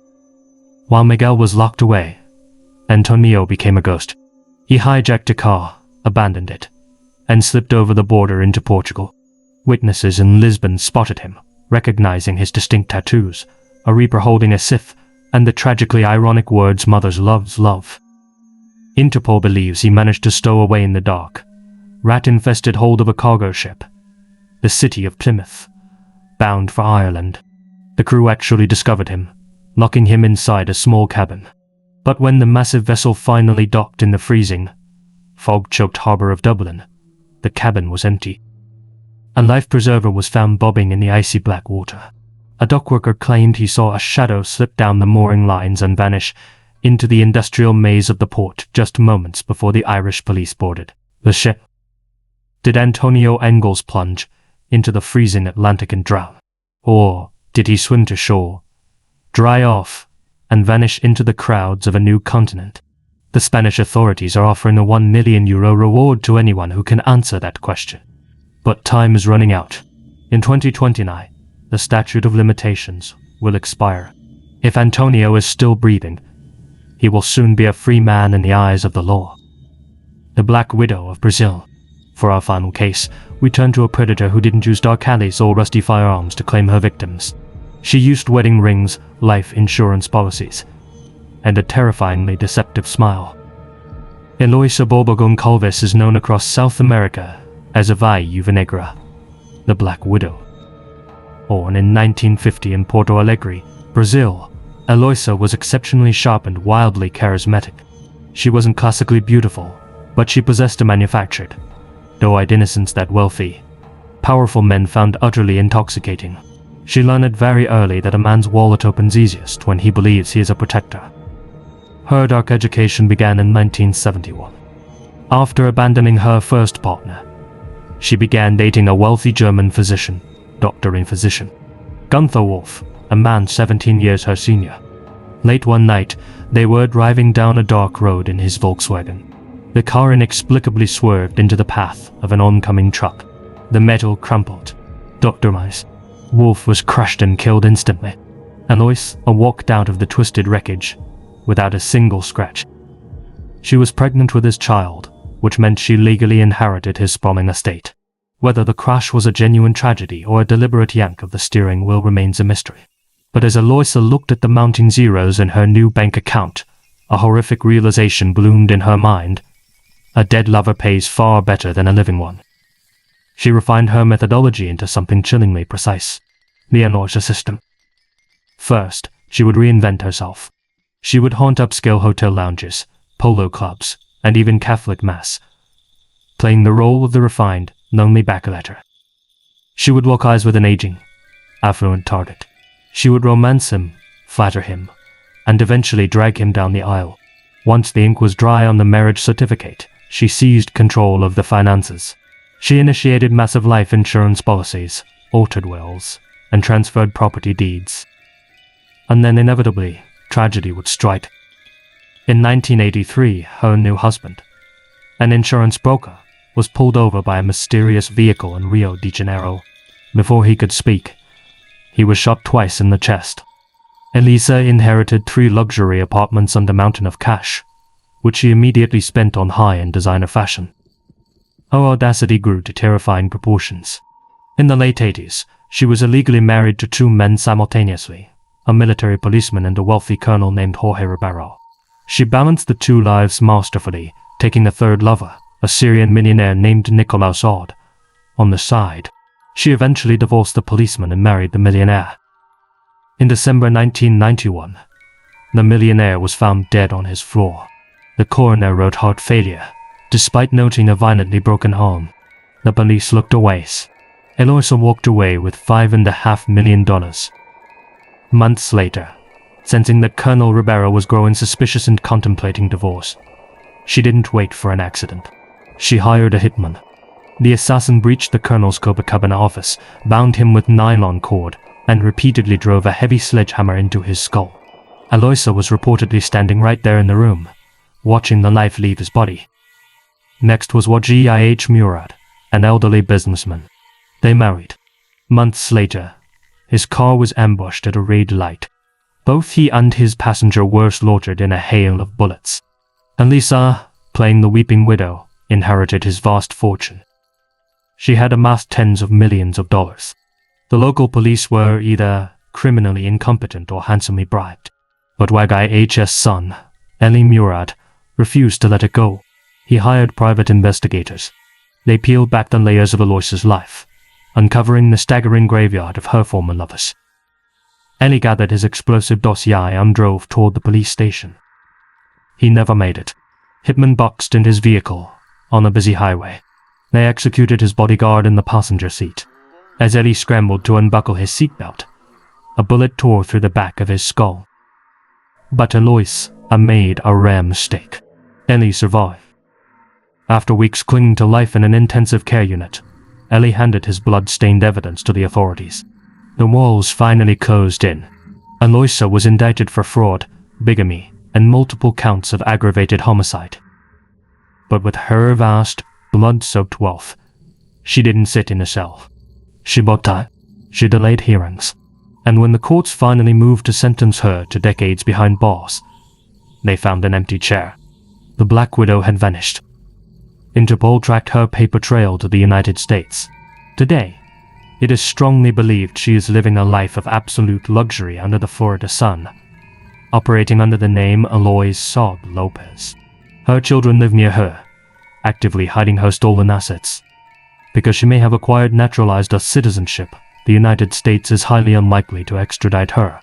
While Miguel was locked away, Antonio became a ghost. He hijacked a car, abandoned it, and slipped over the border into Portugal. Witnesses in Lisbon spotted him, recognizing his distinct tattoos, a reaper holding a scythe, and the tragically ironic words "Mother's loves love." Interpol believes he managed to stow away in the dark, rat-infested hold of a cargo ship, the city of Plymouth, bound for Ireland. The crew actually discovered him, locking him inside a small cabin. But when the massive vessel finally docked in the freezing, fog-choked harbour of Dublin, the cabin was empty. A life preserver was found bobbing in the icy black water. A dockworker claimed he saw a shadow slip down the mooring lines and vanish into the industrial maze of the port just moments before the Irish police boarded the ship. Did Antonio Angles plunge into the freezing Atlantic and drown? Or did he swim to shore, dry off, and vanish into the crowds of a new continent? The Spanish authorities are offering a €1 million reward to anyone who can answer that question. But time is running out. In 2029, the statute of limitations will expire. If Antonio is still breathing, he will soon be a free man in the eyes of the law. The Black Widow of Brazil. For our final case, we turn to a predator who didn't use dark alleys or rusty firearms to claim her victims. She used wedding rings, life insurance policies, and a terrifyingly deceptive smile. Eloisa Borbogon Calves is known across South America as a Viúva Negra, the Black Widow. Born in 1950 in Porto Alegre, Brazil, Eloisa was exceptionally sharp and wildly charismatic. She wasn't classically beautiful, but she possessed a manufactured, doe-eyed innocence that wealthy, powerful men found utterly intoxicating. She learned very early that a man's wallet opens easiest when he believes he is a protector. Her dark education began in 1971. After abandoning her first partner, she began dating a wealthy German physician, doctor and physician, Gunther Wolf, a man 17 years her senior. Late one night, they were driving down a dark road in his Volkswagen. The car inexplicably swerved into the path of an oncoming truck. The metal crumpled. Dr. Mice. Wolf was crushed and killed instantly. Alois walked out of the twisted wreckage without a single scratch. She was pregnant with his child, which meant she legally inherited his sprawling estate. Whether the crash was a genuine tragedy or a deliberate yank of the steering wheel remains a mystery. But as Aloysia looked at the mounting zeros in her new bank account, a horrific realization bloomed in her mind. A dead lover pays far better than a living one. She refined her methodology into something chillingly precise: the Aloysia system. First, she would reinvent herself. She would haunt upscale hotel lounges, polo clubs, and even Catholic Mass, playing the role of the refined, lonely backletter. She would lock eyes with an aging, affluent target. She would romance him, flatter him, and eventually drag him down the aisle. Once the ink was dry on the marriage certificate, she seized control of the finances. She initiated massive life insurance policies, altered wills, and transferred property deeds. And then inevitably, tragedy would strike. In 1983, her new husband, an insurance broker, was pulled over by a mysterious vehicle in Rio de Janeiro. Before he could speak, he was shot twice in the chest. Elisa inherited 3 luxury apartments and a mountain of cash, which she immediately spent on high-end designer fashion. Her audacity grew to terrifying proportions. In the late 80s, she was illegally married to 2 men simultaneously, a military policeman and a wealthy colonel named Jorge Ribeiro. She balanced the 2 lives masterfully, taking a third lover, a Syrian millionaire named Nicolaus Odd, on the side. She eventually divorced the policeman and married the millionaire. In December 1991, the millionaire was found dead on his floor. The coroner wrote heart failure, despite noting a violently broken arm. The police looked away. Eloisa walked away with $5.5 million. Months later, sensing that Colonel Ribeiro was growing suspicious and contemplating divorce, she didn't wait for an accident. She hired a hitman. The assassin breached the colonel's Copacabana office, bound him with nylon cord, and repeatedly drove a heavy sledgehammer into his skull. Aloysia was reportedly standing right there in the room, watching the knife leave his body. Next was Wajih Murad, an elderly businessman. They married. Months later, his car was ambushed at a red light. Both he and his passenger were slaughtered in a hail of bullets. Elisa, playing the weeping widow, inherited his vast fortune. She had amassed tens of millions of dollars. The local police were either criminally incompetent or handsomely bribed. But Wajih's son, Eli Murad, refused to let it go. He hired private investigators. They peeled back the layers of Aloysia's life, uncovering the staggering graveyard of her former lovers. Eli gathered his explosive dossier and drove toward the police station. He never made it. Hitman boxed in his vehicle on a busy highway. They executed his bodyguard in the passenger seat. As Eli scrambled to unbuckle his seatbelt, a bullet tore through the back of his skull. But Alois made a rare mistake. Eli survived. After weeks clinging to life in an intensive care unit, Eli handed his blood-stained evidence to the authorities. The walls finally closed in. Aloysia was indicted for fraud, bigamy, and multiple counts of aggravated homicide. But with her vast, blood-soaked wealth, she didn't sit in a cell. She bought time. She delayed hearings. And when the courts finally moved to sentence her to decades behind bars, they found an empty chair. The Black Widow had vanished. Interpol tracked her paper trail to the United States. Today, it is strongly believed she is living a life of absolute luxury under the Florida sun, operating under the name Alois Saab Lopez. Her children live near her, actively hiding her stolen assets. Because she may have acquired naturalized citizenship, the United States is highly unlikely to extradite her.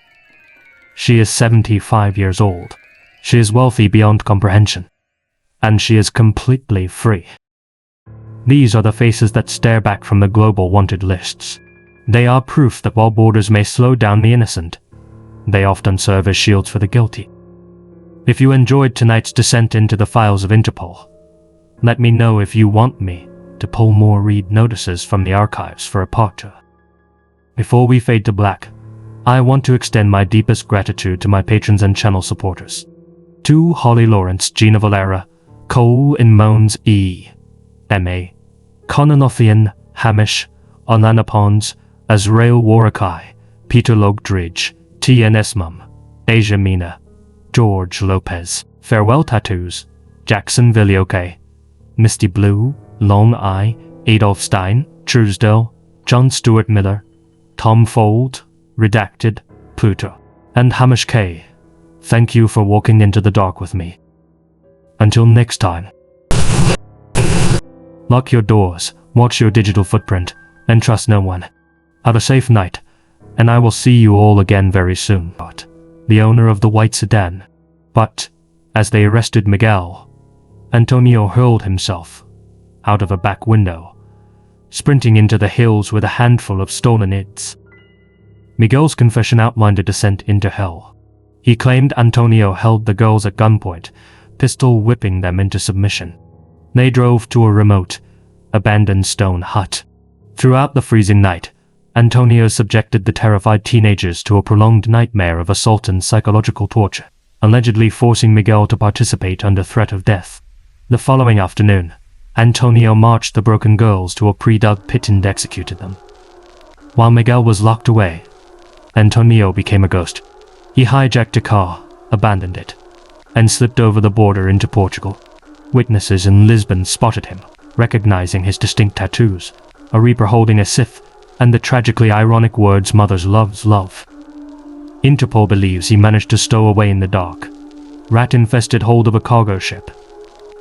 She is 75 years old. She is wealthy beyond comprehension. and she is completely free. These are the faces that stare back from the global wanted lists. They are proof that while borders may slow down the innocent, they often serve as shields for the guilty. If you enjoyed tonight's descent into the files of Interpol, let me know if you want me to pull more read notices from the archives for a part 2. Before we fade to black, I want to extend my deepest gratitude to my patrons and channel supporters. To Holly Lawrence, Gina Valera, Cole in Moans E. M.A., Conanothian, Hamish, Alana Pons, Azrael Warakai, Peter Logdridge, T.N.S. Mum, Asia Mina, George Lopez, Farewell Tattoos, Jackson Villioke, Misty Blue, Long Eye, Adolf Stein, Truesdale, John Stuart Miller, Tom Fold, Redacted, Pluto, and Hamish K. Thank you for walking into the dark with me. Until next time. Lock your doors, watch your digital footprint, and trust no one. Have a safe night, and I will see you all again very soon. But the owner of the white sedan. But, as they arrested Miguel, Antonio hurled himself out of a back window, sprinting into the hills with a handful of stolen ids. Miguel's confession outlined a descent into hell. He claimed Antonio held the girls at gunpoint, pistol whipping them into submission. They drove to a remote, abandoned stone hut. Throughout the freezing night, Antonio subjected the terrified teenagers to a prolonged nightmare of assault and psychological torture, allegedly forcing Miguel to participate under threat of death. The following afternoon, Antonio marched the broken girls to a pre-dug pit and executed them. While Miguel was locked away, Antonio became a ghost. He hijacked a car, abandoned it, and slipped over the border into Portugal. Witnesses in Lisbon spotted him, recognizing his distinct tattoos, a reaper holding a scythe, and the tragically ironic words "Mother's loves love." Interpol believes he managed to stow away in the dark, rat-infested hold of a cargo ship,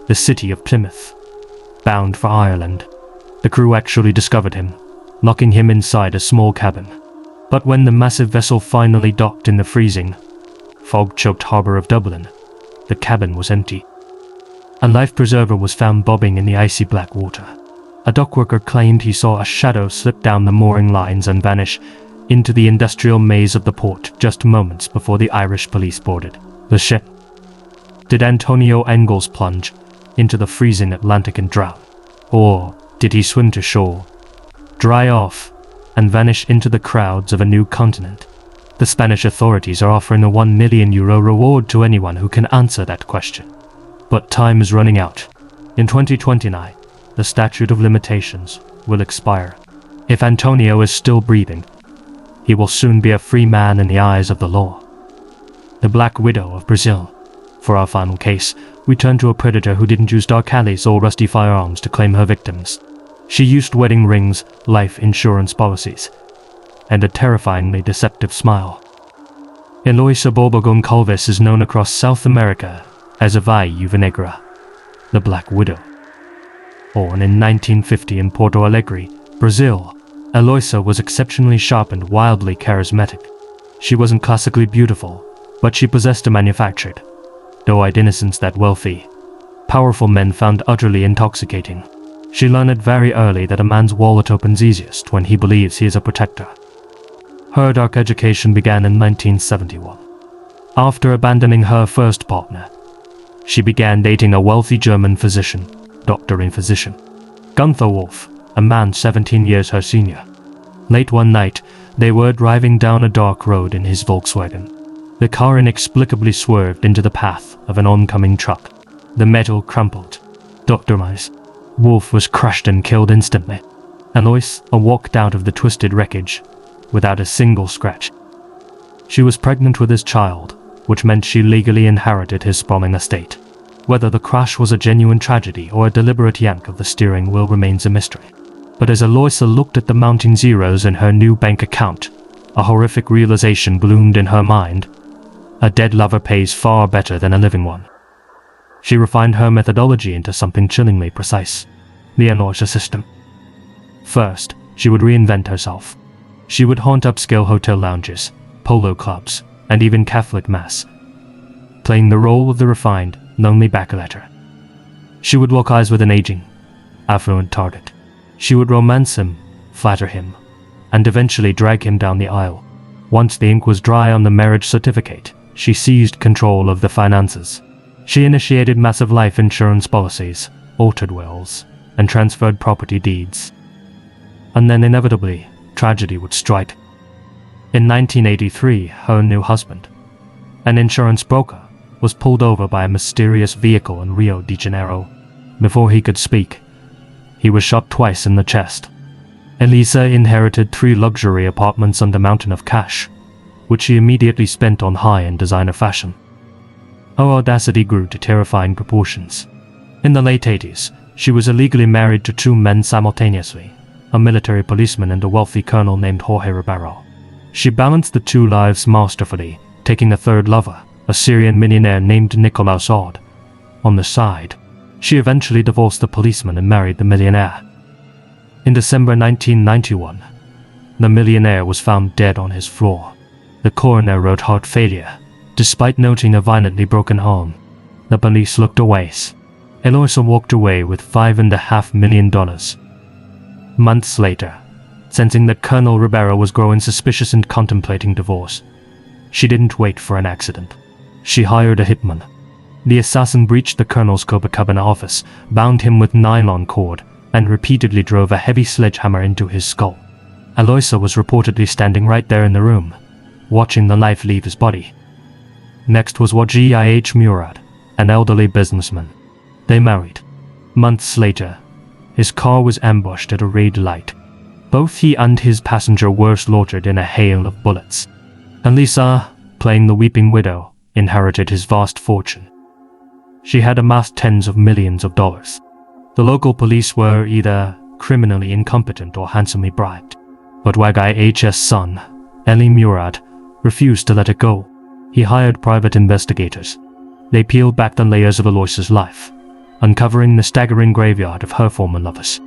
the city of Plymouth, bound for Ireland. The crew actually discovered him, locking him inside a small cabin. But when the massive vessel finally docked in the freezing, fog-choked harbour of Dublin, the cabin was empty. A life preserver was found bobbing in the icy black water. A dockworker claimed he saw a shadow slip down the mooring lines and vanish into the industrial maze of the port just moments before the Irish police boarded the ship. Did Antonio Engels plunge into the freezing Atlantic and drown? Or did he swim to shore, dry off, and vanish into the crowds of a new continent? The Spanish authorities are offering a €1 million reward to anyone who can answer that question. But time is running out. In 2029, the statute of limitations will expire. If Antonio is still breathing, he will soon be a free man in the eyes of the law. The Black Widow of Brazil. For our final case, we turn to a predator who didn't use dark alleys or rusty firearms to claim her victims. She used wedding rings, life insurance policies, and a terrifyingly deceptive smile. Eloisa Borba Goncalves is known across South America as Viúva Negra, the Black Widow. Born in 1950 in Porto Alegre, Brazil, Eloisa was exceptionally sharp and wildly charismatic. She wasn't classically beautiful, but she possessed a manufactured, doe-eyed innocence that wealthy, powerful men found utterly intoxicating. She learned very early that a man's wallet opens easiest when he believes he is a protector. Her dark education began in 1971. After abandoning her first partner, she began dating a wealthy German physician, doctor in physician, Gunther Wolf, a man 17 years her senior. Late one night, they were driving down a dark road in his Volkswagen. The car inexplicably swerved into the path of an oncoming truck. The metal crumpled. Dr. Mice. Wolf was crushed and killed instantly. Eloise walked out of the twisted wreckage without a single scratch. She was pregnant with his child, which meant she legally inherited his sprawling estate. Whether the crash was a genuine tragedy or a deliberate yank of the steering wheel remains a mystery. But as Eloisa looked at the mounting zeros in her new bank account, a horrific realization bloomed in her mind. A dead lover pays far better than a living one. She refined her methodology into something chillingly precise: the Eloisa system. First, she would reinvent herself. She would haunt upscale hotel lounges, polo clubs, and even Catholic Mass, playing the role of the refined, lonely backletter. She would lock eyes with an aging, affluent target. She would romance him, flatter him, and eventually drag him down the aisle. Once the ink was dry on the marriage certificate, she seized control of the finances. She initiated massive life insurance policies, altered wills, and transferred property deeds. And then inevitably, tragedy would strike. In 1983, her new husband, an insurance broker, was pulled over by a mysterious vehicle in Rio de Janeiro. Before he could speak, he was shot twice in the chest. Elisa inherited 3 luxury apartments and a mountain of cash, which she immediately spent on high-end designer fashion. Her audacity grew to terrifying proportions. In the late 80s, she was illegally married to 2 men simultaneously, a military policeman and a wealthy colonel named Jorge Ribeiro. She balanced the 2 lives masterfully, taking a 3rd lover, a Syrian millionaire named Nicolas Saud. On the side, she eventually divorced the policeman and married the millionaire. In December 1991, the millionaire was found dead on his floor. The coroner wrote heart failure, despite noting a violently broken arm. The police looked away. Eloisa walked away with $5.5 million. Months later, sensing that Colonel Ribeiro was growing suspicious and contemplating divorce, she didn't wait for an accident. She hired a hitman. The assassin breached the colonel's Copacabana office, bound him with nylon cord, and repeatedly drove a heavy sledgehammer into his skull. Eloisa was reportedly standing right there in the room, watching the knife leave his body. Next was Wajih Murad, an elderly businessman. They married. Months later, his car was ambushed at a red light. Both he and his passenger were slaughtered in a hail of bullets. Elisa, playing the weeping widow, inherited his vast fortune. She had amassed tens of millions of dollars. The local police were either criminally incompetent or handsomely bribed. But Wajih's son, Eli Murad, refused to let it go. He hired private investigators. They peeled back the layers of Eloisa's life, uncovering the staggering graveyard of her former lovers.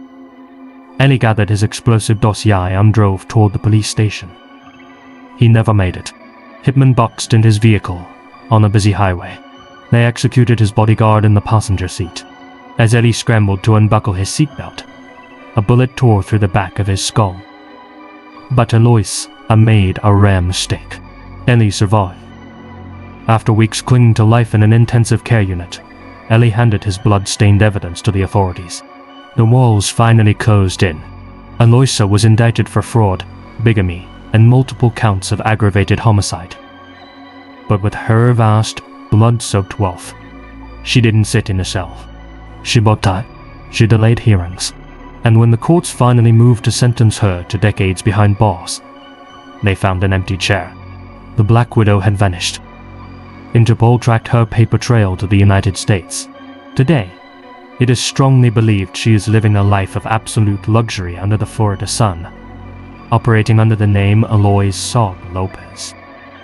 Eli gathered his explosive dossier and drove toward the police station. He never made it. Hitman boxed in his vehicle on a busy highway. They executed his bodyguard in the passenger seat. As Eli scrambled to unbuckle his seatbelt, a bullet tore through the back of his skull. But Eloisa made a rare mistake. Eli survived. After weeks clinging to life in an intensive care unit, Eli handed his blood-stained evidence to the authorities. The walls finally closed in. Eloisa was indicted for fraud, bigamy, and multiple counts of aggravated homicide. But with her vast, blood-soaked wealth, she didn't sit in a cell. She bought time. She delayed hearings. And when the courts finally moved to sentence her to decades behind bars, they found an empty chair. The Black Widow had vanished. Interpol tracked her paper trail to the United States. Today, it is strongly believed she is living a life of absolute luxury under the Florida sun, operating under the name Eloise Saab Lopez.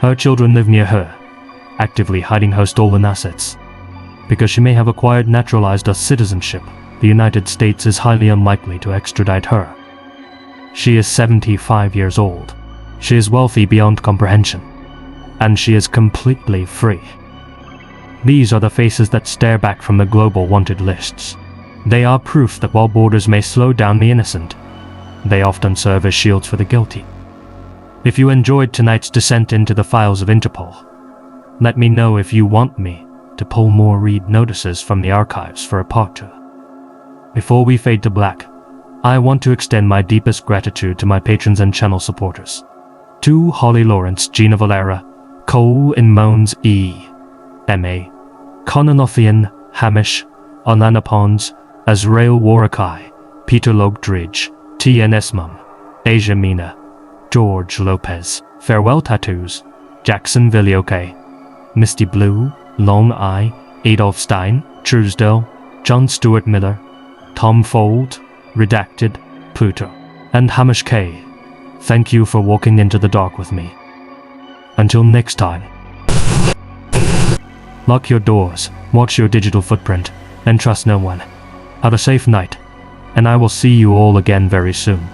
Her children live near her, actively hiding her stolen assets. Because she may have acquired naturalized citizenship, the United States is highly unlikely to extradite her. She is 75 years old. She is wealthy beyond comprehension. And she is completely free. These are the faces that stare back from the global wanted lists. They are proof that while borders may slow down the innocent, they often serve as shields for the guilty. If you enjoyed tonight's descent into the files of Interpol, let me know if you want me to pull more read notices from the archives for a part 2. Before we fade to black, I want to extend my deepest gratitude to my patrons and channel supporters. To Holly Lawrence, Gina Valera, Cole in Moans E. M.A., Conanothian, Hamish, Alana Pons, Azrael Warakai, Peter Logdridge, T.N.S. Mum, Asia Mina, George Lopez, Farewell Tattoos, Jackson Villioke, Misty Blue, Long Eye, Adolf Stein, Truesdale, John Stuart Miller, Tom Fold, Redacted, Pluto, and Hamish K. Thank you for walking into the dark with me. Until next time. Lock your doors, watch your digital footprint, and trust no one. Have a safe night, and I will see you all again very soon.